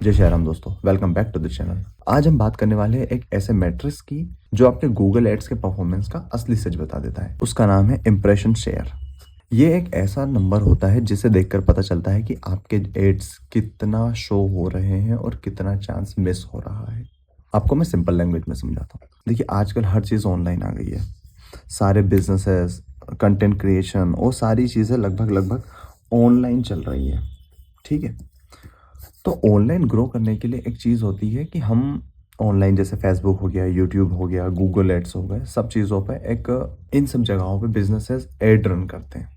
जय श्री राम दोस्तों, welcome back to the channel. आज हम बात करने वाले हैं एक ऐसे मैट्रिक्स की जो आपके गूगल एड्स के परफॉर्मेंस का असली सच बता देता है। उसका नाम है इम्प्रेशन शेयर। ये एक ऐसा नंबर होता है जिसे देखकर पता चलता है कि आपके एड्स कितना शो हो रहे हैं और कितना चांस मिस हो रहा है। आपको मैं सिंपल लैंग्वेज में समझाता हूँ। देखिए, आजकल हर चीज़ ऑनलाइन आ गई है। सारे बिजनेसेस, कंटेंट क्रिएशन और सारी चीज़ें लगभग ऑनलाइन चल रही है। ठीक है, तो ऑनलाइन ग्रो करने के लिए एक चीज़ होती है कि हम ऑनलाइन, जैसे फेसबुक हो गया, यूट्यूब हो गया, गूगल एड्स हो गए, सब चीज़ों पे एक इन सब जगहों पे बिजनेसेस एड रन करते हैं।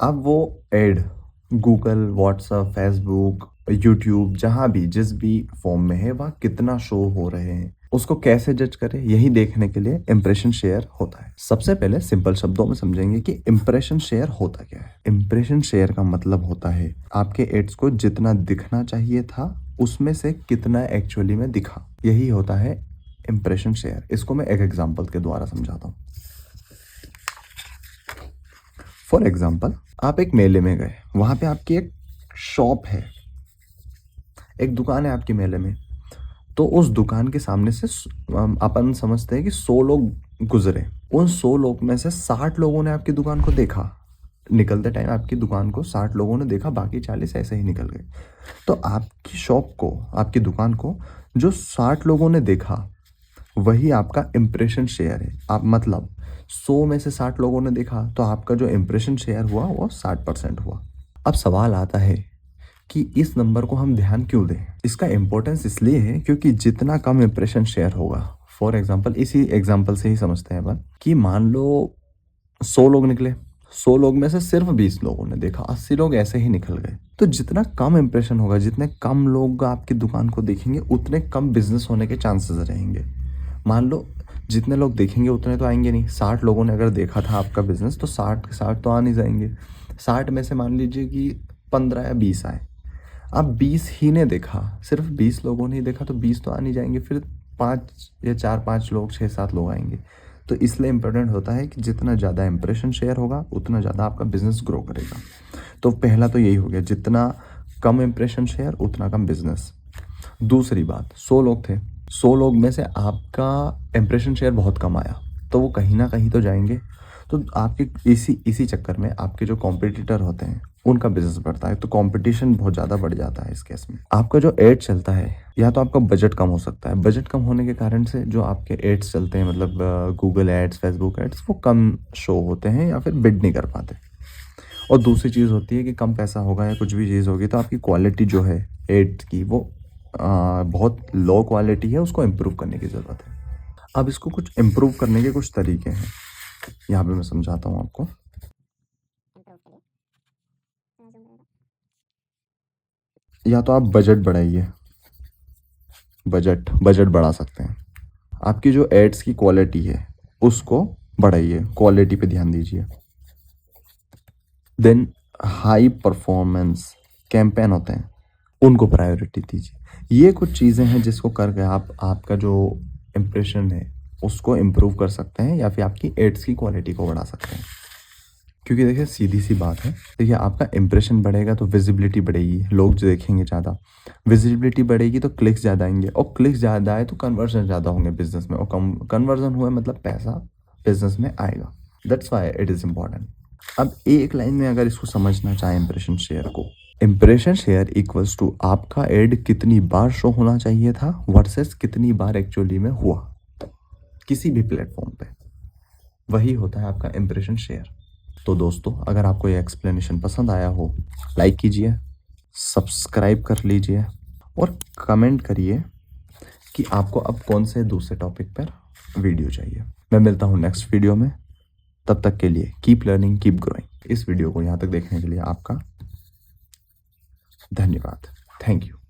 अब वो add Google, WhatsApp, Facebook, YouTube, जहाँ भी जिस भी फॉर्म में है वह कितना शो हो रहे हैं, उसको कैसे जज करें, यही देखने के लिए इम्प्रेशन शेयर होता है। सबसे पहले सिंपल शब्दों में समझेंगे कि इम्प्रेशन शेयर होता क्या है। इम्प्रेशन शेयर का मतलब होता है आपके एड्स को जितना दिखना चाहिए था उसमें से कितना एक्चुअली में दिखा, यही होता है इम्प्रेशन शेयर। इसको मैं एक एग्जांपल के द्वारा समझाता हूँ। फॉर एग्जाम्पल, आप एक मेले में गए, वहां पे आपकी एक शॉप है, एक दुकान है आपकी मेले में। तो उस दुकान के सामने से अपन समझते हैं कि 100 लोग गुजरे। उन 100 लोग में से 60 लोगों ने आपकी दुकान को देखा। निकलते टाइम आपकी दुकान को 60 लोगों ने देखा, बाकी 40 ऐसे ही निकल गए। तो आपकी शॉप को, आपकी दुकान को जो 60 लोगों ने देखा वही आपका इम्प्रेशन शेयर है। आप मतलब 100 में से 60 लोगों ने देखा तो आपका जो इम्प्रेशन शेयर हुआ वो 60% हुआ। अब सवाल आता है कि इस नंबर को हम ध्यान क्यों दें। इसका इम्पोर्टेंस इसलिए है क्योंकि जितना कम इम्प्रेशन शेयर होगा, फॉर एग्जांपल इसी एग्जांपल से ही समझते हैं अपन कि मान लो 100 लोग निकले, 100 लोग में से सिर्फ 20 लोगों ने देखा, 80 लोग ऐसे ही निकल गए। तो जितना कम इम्प्रेशन होगा, जितने कम लोग आपकी दुकान को देखेंगे, उतने कम बिजनेस होने के चांसेस रहेंगे। मान लो जितने लोग देखेंगे उतने तो आएंगे नहीं। 60 लोगों ने अगर देखा था आपका बिजनेस तो 60 के 60 तो आ नहीं जाएंगे। 60 में से मान लीजिए कि 15 या 20 आए। अब 20 ही ने देखा, सिर्फ 20 लोगों ने ही देखा तो 20 तो आ नहीं जाएंगे। फिर 5 या 4-5 लोग, 6-7 लोग आएंगे। तो इसलिए इम्पोर्टेंट होता है कि जितना ज़्यादा इंप्रेशन शेयर होगा उतना ज़्यादा आपका बिजनेस ग्रो करेगा। तो पहला तो यही हो गया, जितना कम इंप्रेशन शेयर उतना कम बिजनेस। दूसरी बात, 100 लोग थे, 100 लोग में से आपका इंप्रेशन शेयर बहुत कम आया तो वो कहीं ना कहीं तो जाएंगे। तो आपके इसी चक्कर में आपके जो कॉम्पिटिटर होते हैं उनका बिजनेस बढ़ता है, तो कंपटीशन बहुत ज़्यादा बढ़ जाता है। इस केस में आपका जो एड चलता है, या तो आपका बजट कम हो सकता है। बजट कम होने के कारण से जो आपके एड्स चलते हैं, मतलब गूगल एड्स, फेसबुक एड्स, वो कम शो होते हैं या फिर बिड नहीं कर पाते। और दूसरी चीज़ होती है कि कम पैसा होगा या कुछ भी चीज़ होगी तो आपकी क्वालिटी जो है एड्स की वो बहुत लो क्वालिटी है, उसको इम्प्रूव करने की ज़रूरत है। अब इसको कुछ इम्प्रूव करने के कुछ तरीके हैं, यहाँ पे मैं समझाता हूँ आपको। या तो आप बजट बढ़ाइए, बजट बढ़ा सकते हैं। आपकी जो एड्स की क्वालिटी है उसको बढ़ाइए, क्वालिटी पे ध्यान दीजिए। देन हाई परफॉर्मेंस कैंपेन होते हैं, उनको प्रायोरिटी दीजिए। ये कुछ चीज़ें हैं जिसको करके आप आपका जो इम्प्रेशन है उसको इम्प्रूव कर सकते हैं या फिर आपकी एड्स की क्वालिटी को बढ़ा सकते हैं। क्योंकि देखिए, सीधी सी बात है, देखिए आपका इंप्रेशन बढ़ेगा तो विजिबिलिटी बढ़ेगी, लोग जो देखेंगे ज़्यादा। विजिबिलिटी बढ़ेगी तो क्लिक्स ज़्यादा आएंगे, और क्लिक्स ज़्यादा आए तो कन्वर्जन ज़्यादा होंगे बिजनेस में, और कम कन्वर्जन हुआ मतलब पैसा बिजनेस में आएगा। That's why it is important. अब एक लाइन में अगर इसको समझना चाहें इंप्रेशन शेयर को, इंप्रेशन शेयर इक्वल्स टू आपका एड कितनी बार शो होना चाहिए था वर्सेस कितनी बार एक्चुअली में हुआ किसी भी प्लेटफॉर्म पे, वही होता है आपका इंप्रेशन शेयर। तो दोस्तों, अगर आपको ये एक्सप्लेनेशन पसंद आया हो, लाइक कीजिए, सब्सक्राइब कर लीजिए और कमेंट करिए कि आपको अब कौन से दूसरे टॉपिक पर वीडियो चाहिए। मैं मिलता हूँ नेक्स्ट वीडियो में, तब तक के लिए कीप लर्निंग, कीप ग्रोइंग। इस वीडियो को यहाँ तक देखने के लिए आपका धन्यवाद। Thank you.